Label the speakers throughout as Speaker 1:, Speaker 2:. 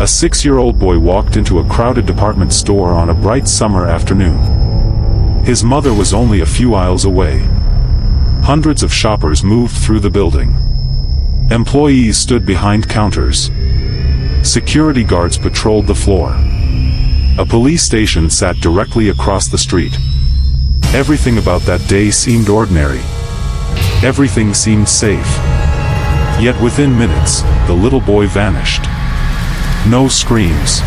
Speaker 1: A 6-year-old boy walked into a crowded department store on a bright summer afternoon. His mother was only a few aisles away. Hundreds of shoppers moved through the building. Employees stood behind counters. Security guards patrolled the floor. A police station sat directly across the street. Everything about that day seemed ordinary. Everything seemed safe. Yet within minutes, the little boy vanished. No screams.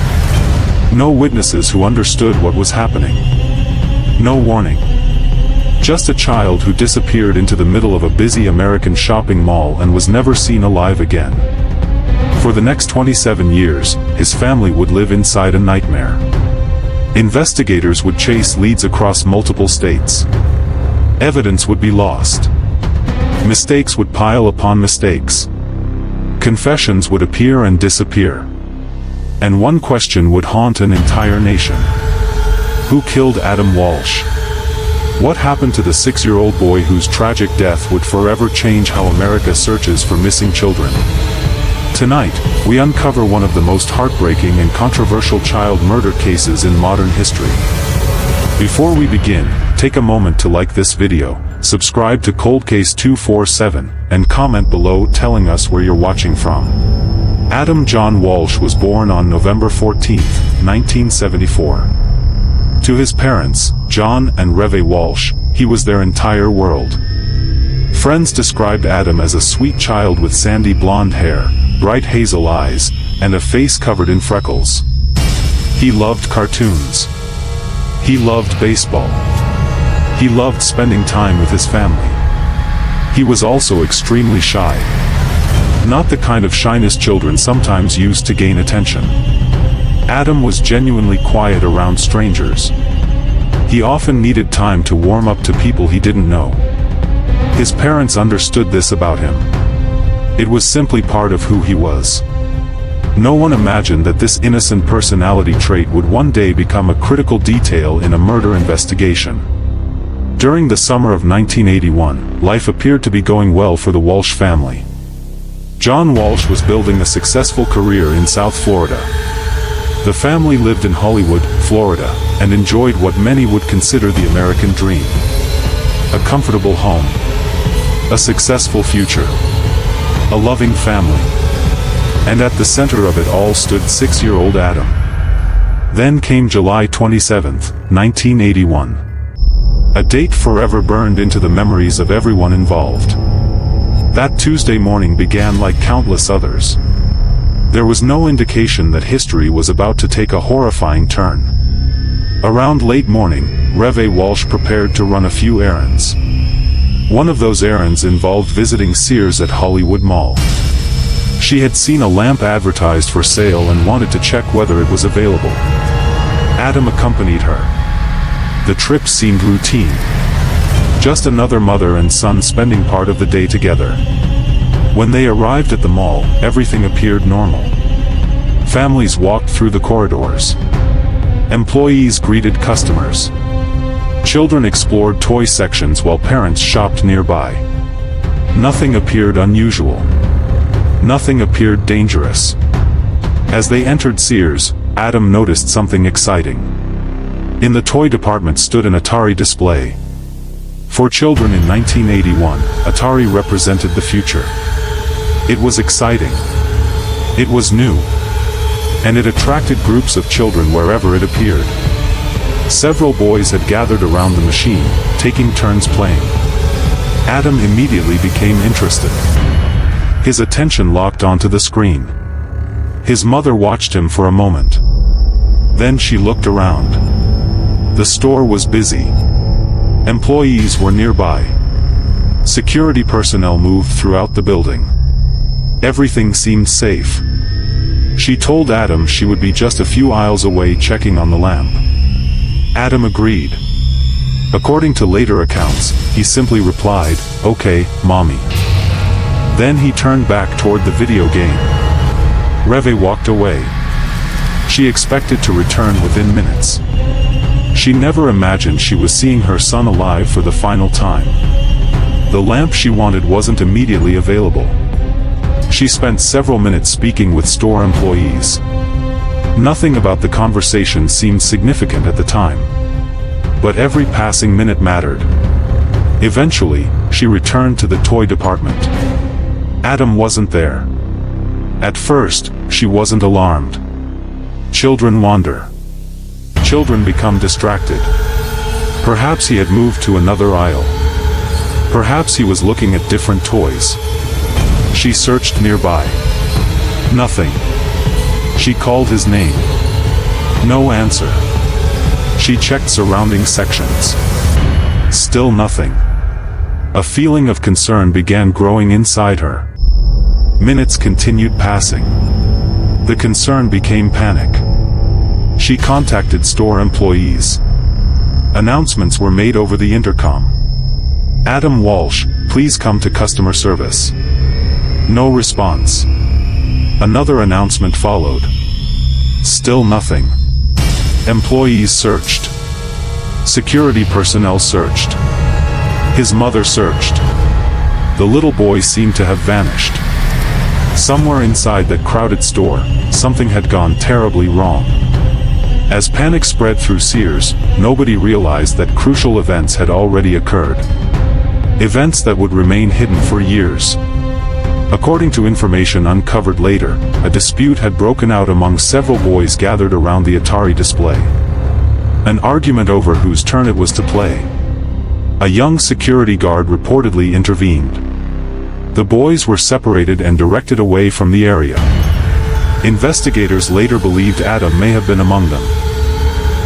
Speaker 1: No witnesses who understood what was happening. No warning. Just a child who disappeared into the middle of a busy American shopping mall and was never seen alive again. For the next 27 years, his family would live inside a nightmare. Investigators would chase leads across multiple states. Evidence would be lost. Mistakes would pile upon mistakes. Confessions would appear and disappear. And one question would haunt an entire nation. Who killed Adam Walsh? What happened to the 6-year-old boy whose tragic death would forever change how America searches for missing children? Tonight, we uncover one of the most heartbreaking and controversial child murder cases in modern history. Before we begin, take a moment to like this video, subscribe to ColdCase 247, and comment below telling us where you're watching from. Adam John Walsh was born on November 14, 1974. To his parents, John and Reve Walsh, he was their entire world. Friends described Adam as a sweet child with sandy blonde hair, bright hazel eyes, and a face covered in freckles. He loved cartoons. He loved baseball. He loved spending time with his family. He was also extremely shy. Not the kind of shyness children sometimes use to gain attention. Adam was genuinely quiet around strangers. He often needed time to warm up to people he didn't know. His parents understood this about him. It was simply part of who he was. No one imagined that this innocent personality trait would one day become a critical detail in a murder investigation. During the summer of 1981, life appeared to be going well for the Walsh family. John Walsh was building a successful career in South Florida. The family lived in Hollywood, Florida, and enjoyed what many would consider the American dream. A comfortable home. A successful future. A loving family. And at the center of it all stood 6-year-old Adam. Then came July 27, 1981. A date forever burned into the memories of everyone involved. That Tuesday morning began like countless others. There was no indication that history was about to take a horrifying turn. Around late morning, Reve Walsh prepared to run a few errands. One of those errands involved visiting Sears at Hollywood Mall. She had seen a lamp advertised for sale and wanted to check whether it was available. Adam accompanied her. The trip seemed routine. Just another mother and son spending part of the day together. When they arrived at the mall, everything appeared normal. Families walked through the corridors. Employees greeted customers. Children explored toy sections while parents shopped nearby. Nothing appeared unusual. Nothing appeared dangerous. As they entered Sears, Adam noticed something exciting. In the toy department stood an Atari display. For children in 1981, Atari represented the future. It was exciting. It was new. And it attracted groups of children wherever it appeared. Several boys had gathered around the machine, taking turns playing. Adam immediately became interested. His attention locked onto the screen. His mother watched him for a moment. Then she looked around. The store was busy. Employees were nearby. Security personnel moved throughout the building. Everything seemed safe. She told Adam she would be just a few aisles away checking on the lamp. Adam agreed. According to later accounts, he simply replied, "Okay, Mommy." Then he turned back toward the video game. Reve walked away. She expected to return within minutes. She never imagined she was seeing her son alive for the final time. The lamp she wanted wasn't immediately available. She spent several minutes speaking with store employees. Nothing about the conversation seemed significant at the time. But every passing minute mattered. Eventually, she returned to the toy department. Adam wasn't there. At first, she wasn't alarmed. Children wander. Children become distracted. Perhaps he had moved to another aisle. Perhaps he was looking at different toys. She searched nearby. Nothing. She called his name. No answer. She checked surrounding sections. Still nothing. A feeling of concern began growing inside her. Minutes continued passing. The concern became panic. She contacted store employees. Announcements were made over the intercom. Adam Walsh, please come to customer service. No response. Another announcement followed. Still nothing. Employees searched. Security personnel searched. His mother searched. The little boy seemed to have vanished. Somewhere inside that crowded store, something had gone terribly wrong. As panic spread through Sears, nobody realized that crucial events had already occurred. Events that would remain hidden for years. According to information uncovered later, a dispute had broken out among several boys gathered around the Atari display. An argument over whose turn it was to play. A young security guard reportedly intervened. The boys were separated and directed away from the area. Investigators later believed Adam may have been among them.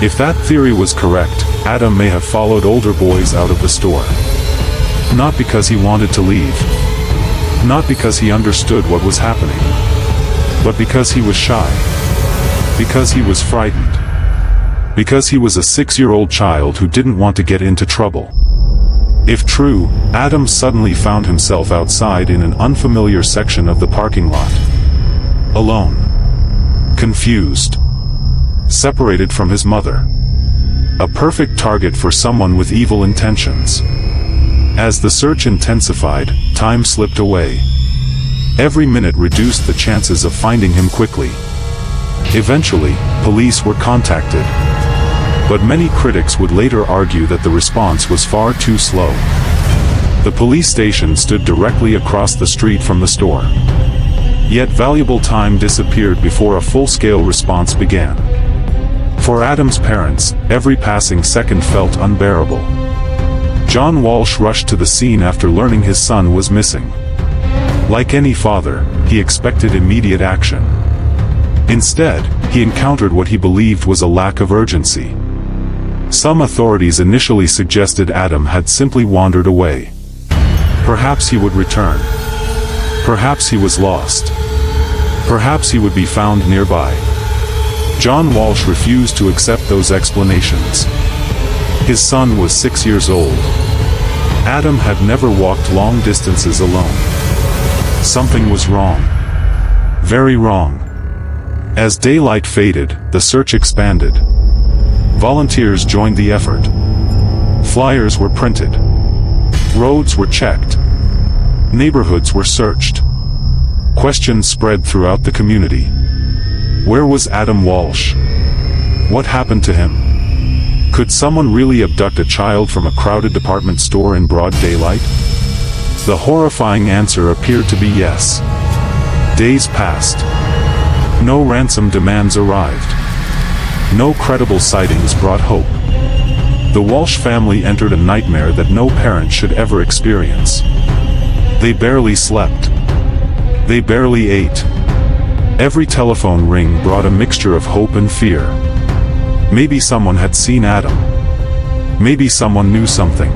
Speaker 1: If that theory was correct, Adam may have followed older boys out of the store. Not because he wanted to leave. Not because he understood what was happening. But because he was shy. Because he was frightened. Because he was a 6-year-old child who didn't want to get into trouble. If true, Adam suddenly found himself outside in an unfamiliar section of the parking lot. Alone. Confused. Separated from his mother. A perfect target for someone with evil intentions. As the search intensified, time slipped away. Every minute reduced the chances of finding him quickly. Eventually, police were contacted. But many critics would later argue that the response was far too slow. The police station stood directly across the street from the store. Yet valuable time disappeared before a full-scale response began. For Adam's parents, every passing second felt unbearable. John Walsh rushed to the scene after learning his son was missing. Like any father, he expected immediate action. Instead, he encountered what he believed was a lack of urgency. Some authorities initially suggested Adam had simply wandered away. Perhaps he would return. Perhaps he was lost. Perhaps he would be found nearby. John Walsh refused to accept those explanations. His son was 6 years old. Adam had never walked long distances alone. Something was wrong. Very wrong. As daylight faded, the search expanded. Volunteers joined the effort. Flyers were printed. Roads were checked. Neighborhoods were searched. Questions spread throughout the community. Where was Adam Walsh? What happened to him? Could someone really abduct a child from a crowded department store in broad daylight? The horrifying answer appeared to be yes. Days passed. No ransom demands arrived. No credible sightings brought hope. The Walsh family entered a nightmare that no parent should ever experience. They barely slept. They barely ate. Every telephone ring brought a mixture of hope and fear. Maybe someone had seen Adam. Maybe someone knew something.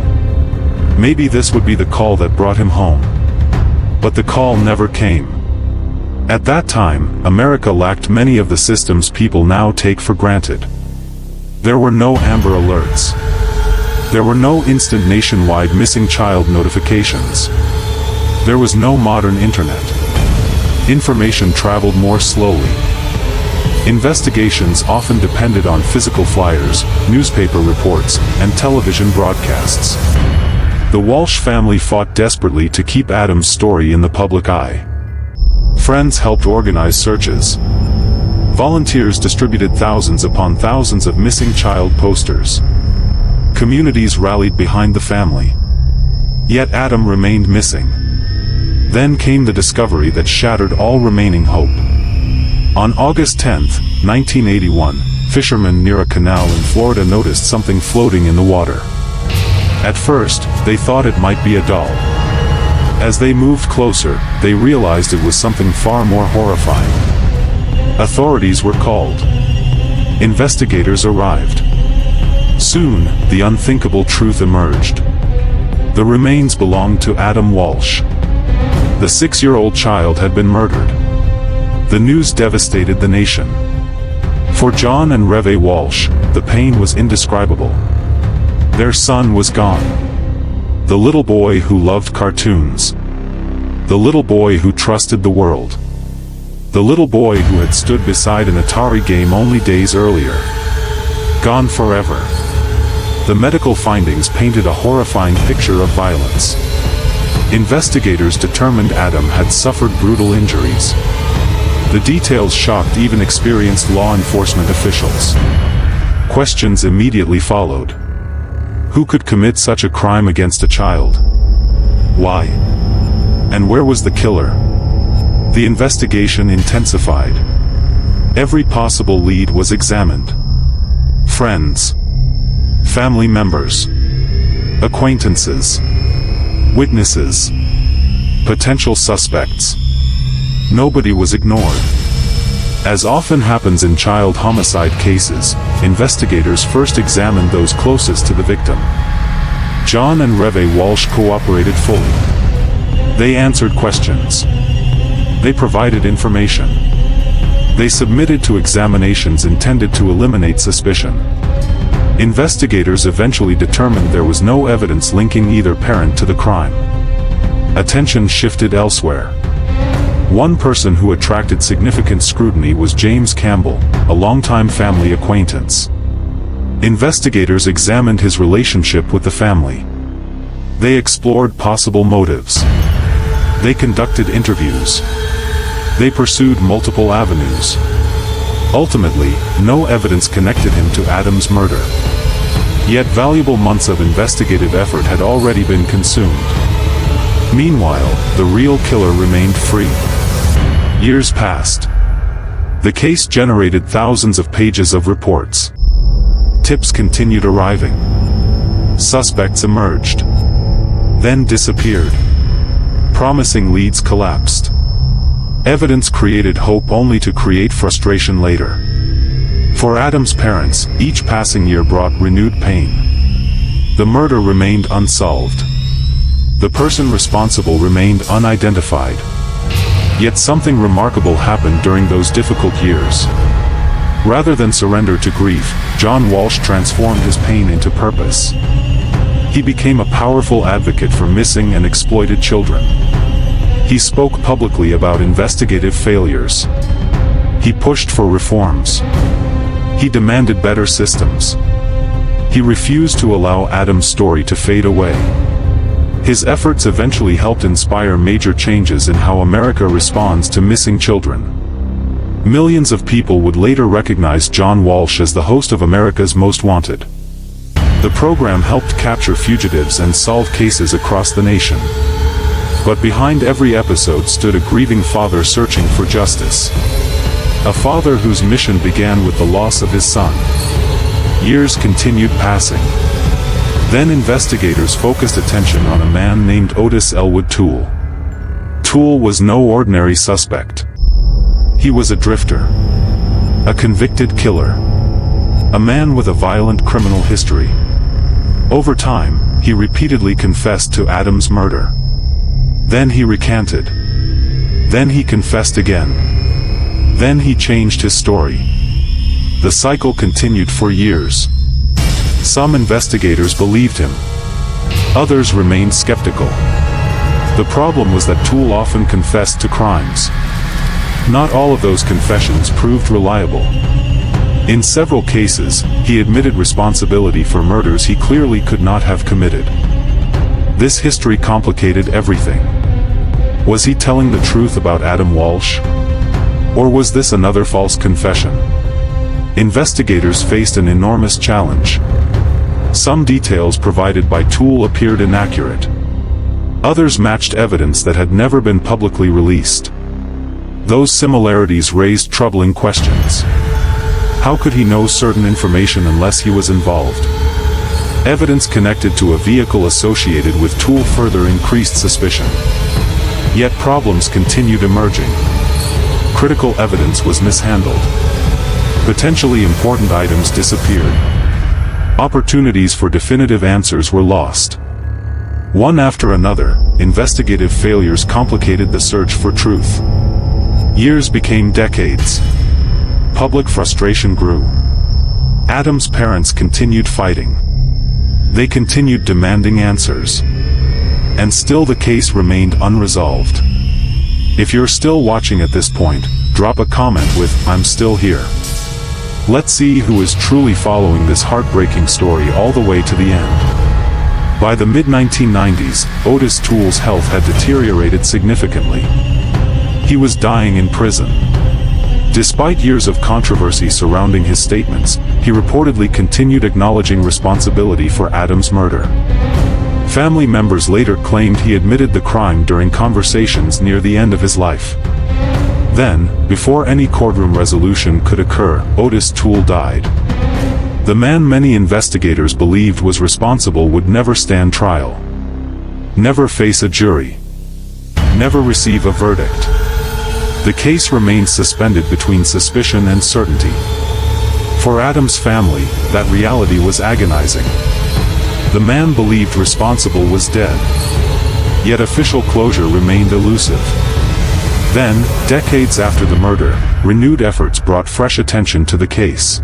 Speaker 1: Maybe this would be the call that brought him home. But the call never came. At that time, America lacked many of the systems people now take for granted. There were no Amber Alerts. There were no instant nationwide missing child notifications. There was no modern internet. Information traveled more slowly. Investigations often depended on physical flyers, newspaper reports, and television broadcasts. The Walsh family fought desperately to keep Adam's story in the public eye. Friends helped organize searches. Volunteers distributed thousands upon thousands of missing child posters. Communities rallied behind the family. Yet Adam remained missing. Then came the discovery that shattered all remaining hope. On August 10, 1981, fishermen near a canal in Florida noticed something floating in the water. At first, they thought it might be a doll. As they moved closer, they realized it was something far more horrifying. Authorities were called. Investigators arrived. Soon, the unthinkable truth emerged. The remains belonged to Adam Walsh. The 6-year-old child had been murdered. The news devastated the nation. For John and Reve Walsh, the pain was indescribable. Their son was gone. The little boy who loved cartoons. The little boy who trusted the world. The little boy who had stood beside an Atari game only days earlier. Gone forever. The medical findings painted a horrifying picture of violence. Investigators determined Adam had suffered brutal injuries. The details shocked even experienced law enforcement officials. Questions immediately followed. Who could commit such a crime against a child? Why? And where was the killer? The investigation intensified. Every possible lead was examined. Friends, family members, acquaintances, witnesses, potential suspects. Nobody was ignored. As often happens in child homicide cases, investigators first examined those closest to the victim. John and Reve Walsh cooperated fully. They answered questions. They provided information. They submitted to examinations intended to eliminate suspicion. Investigators eventually determined there was no evidence linking either parent to the crime. Attention shifted elsewhere. One person who attracted significant scrutiny was James Campbell, a longtime family acquaintance. Investigators examined his relationship with the family. They explored possible motives. They conducted interviews. They pursued multiple avenues. Ultimately, no evidence connected him to Adam's murder. Yet valuable months of investigative effort had already been consumed. Meanwhile, the real killer remained free. Years passed. The case generated thousands of pages of reports. Tips continued arriving. Suspects emerged. Then disappeared. Promising leads collapsed. Evidence created hope only to create frustration later. For Adam's parents, each passing year brought renewed pain. The murder remained unsolved. The person responsible remained unidentified. Yet something remarkable happened during those difficult years. Rather than surrender to grief, John Walsh transformed his pain into purpose. He became a powerful advocate for missing and exploited children. He spoke publicly about investigative failures. He pushed for reforms. He demanded better systems. He refused to allow Adam's story to fade away. His efforts eventually helped inspire major changes in how America responds to missing children. Millions of people would later recognize John Walsh as the host of America's Most Wanted. The program helped capture fugitives and solve cases across the nation. But behind every episode stood a grieving father searching for justice. A father whose mission began with the loss of his son. Years continued passing. Then investigators focused attention on a man named OTTIS Toole. Toole was no ordinary suspect. He was a drifter. A convicted killer. A man with a violent criminal history. Over time, he repeatedly confessed to Adam's murder. Then he recanted. Then he confessed again. Then he changed his story. The cycle continued for years. Some investigators believed him. Others remained skeptical. The problem was that Toole often confessed to crimes. Not all of those confessions proved reliable. In several cases, he admitted responsibility for murders he clearly could not have committed. This history complicated everything. Was he telling the truth about Adam Walsh? Or was this another false confession? Investigators faced an enormous challenge. Some details provided by Toole appeared inaccurate. Others matched evidence that had never been publicly released. Those similarities raised troubling questions. How could he know certain information unless he was involved? Evidence connected to a vehicle associated with Toole further increased suspicion. Yet problems continued emerging. Critical evidence was mishandled. Potentially important items disappeared. Opportunities for definitive answers were lost. One after another, investigative failures complicated the search for truth. Years became decades. Public frustration grew. Adam's parents continued fighting. They continued demanding answers. And still the case remained unresolved. If you're still watching at this point, drop a comment with, "I'm still here." Let's see who is truly following this heartbreaking story all the way to the end. By the mid-1990s, OTTIS Toole's health had deteriorated significantly. He was dying in prison. Despite years of controversy surrounding his statements, he reportedly continued acknowledging responsibility for Adam's murder. Family members later claimed he admitted the crime during conversations near the end of his life. Then, before any courtroom resolution could occur, OTTIS Toole died. The man many investigators believed was responsible would never stand trial. Never face a jury. Never receive a verdict. The case remained suspended between suspicion and certainty. For Adam's family, that reality was agonizing. The man believed responsible was dead. Yet official closure remained elusive. Then, decades after the murder, renewed efforts brought fresh attention to the case.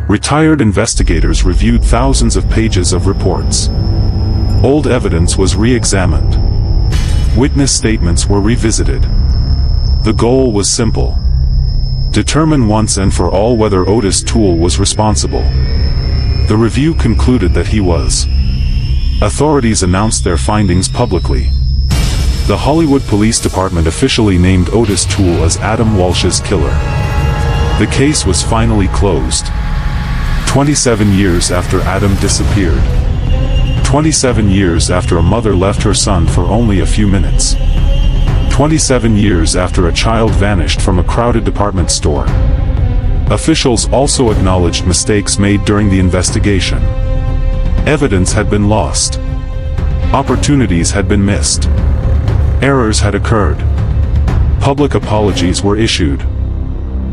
Speaker 1: Retired investigators reviewed thousands of pages of reports. Old evidence was re-examined. Witness statements were revisited. The goal was simple. Determine once and for all whether OTTIS Toole was responsible. The review concluded that he was. Authorities announced their findings publicly. The Hollywood Police Department officially named OTTIS Toole as Adam Walsh's killer. The case was finally closed. 27 years after Adam disappeared. 27 years after a mother left her son for only a few minutes. 27 years after a child vanished from a crowded department store. Officials also acknowledged mistakes made during the investigation. Evidence had been lost. Opportunities had been missed. Errors had occurred. Public apologies were issued.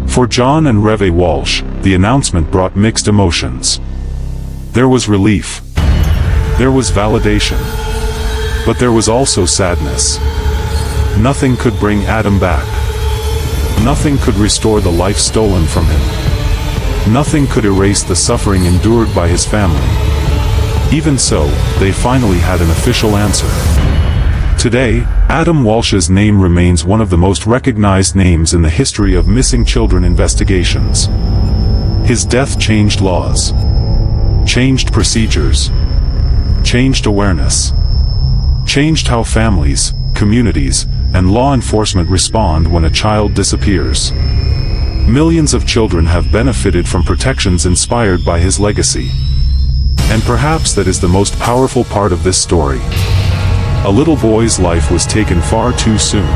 Speaker 1: For John and Reve Walsh, the announcement brought mixed emotions. There was relief. There was validation. But there was also sadness. Nothing could bring Adam back. Nothing could restore the life stolen from him. Nothing could erase the suffering endured by his family. Even so, they finally had an official answer. Today, Adam Walsh's name remains one of the most recognized names in the history of missing children investigations. His death changed laws, changed procedures, changed awareness, changed how families, communities, and law enforcement respond when a child disappears. Millions of children have benefited from protections inspired by his legacy. And perhaps that is the most powerful part of this story. A little boy's life was taken far too soon.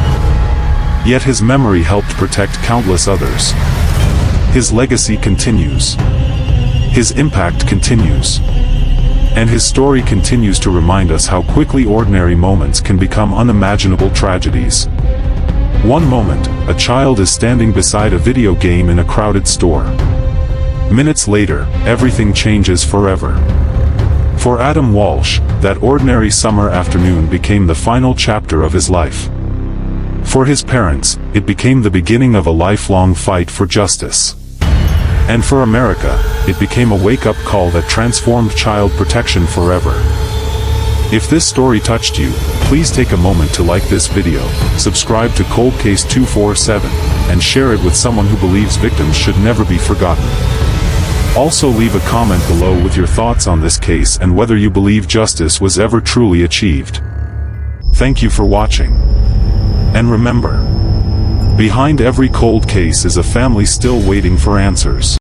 Speaker 1: Yet his memory helped protect countless others. His legacy continues. His impact continues. And his story continues to remind us how quickly ordinary moments can become unimaginable tragedies. One moment, a child is standing beside a video game in a crowded store. Minutes later, everything changes forever. For Adam Walsh, that ordinary summer afternoon became the final chapter of his life. For his parents, it became the beginning of a lifelong fight for justice. And for America, it became a wake-up call that transformed child protection forever. If this story touched you, please take a moment to like this video, subscribe to ColdCase 247, and share it with someone who believes victims should never be forgotten. Also leave a comment below with your thoughts on this case and whether you believe justice was ever truly achieved. Thank you for watching. And remember, Behind every cold case is a family still waiting for answers.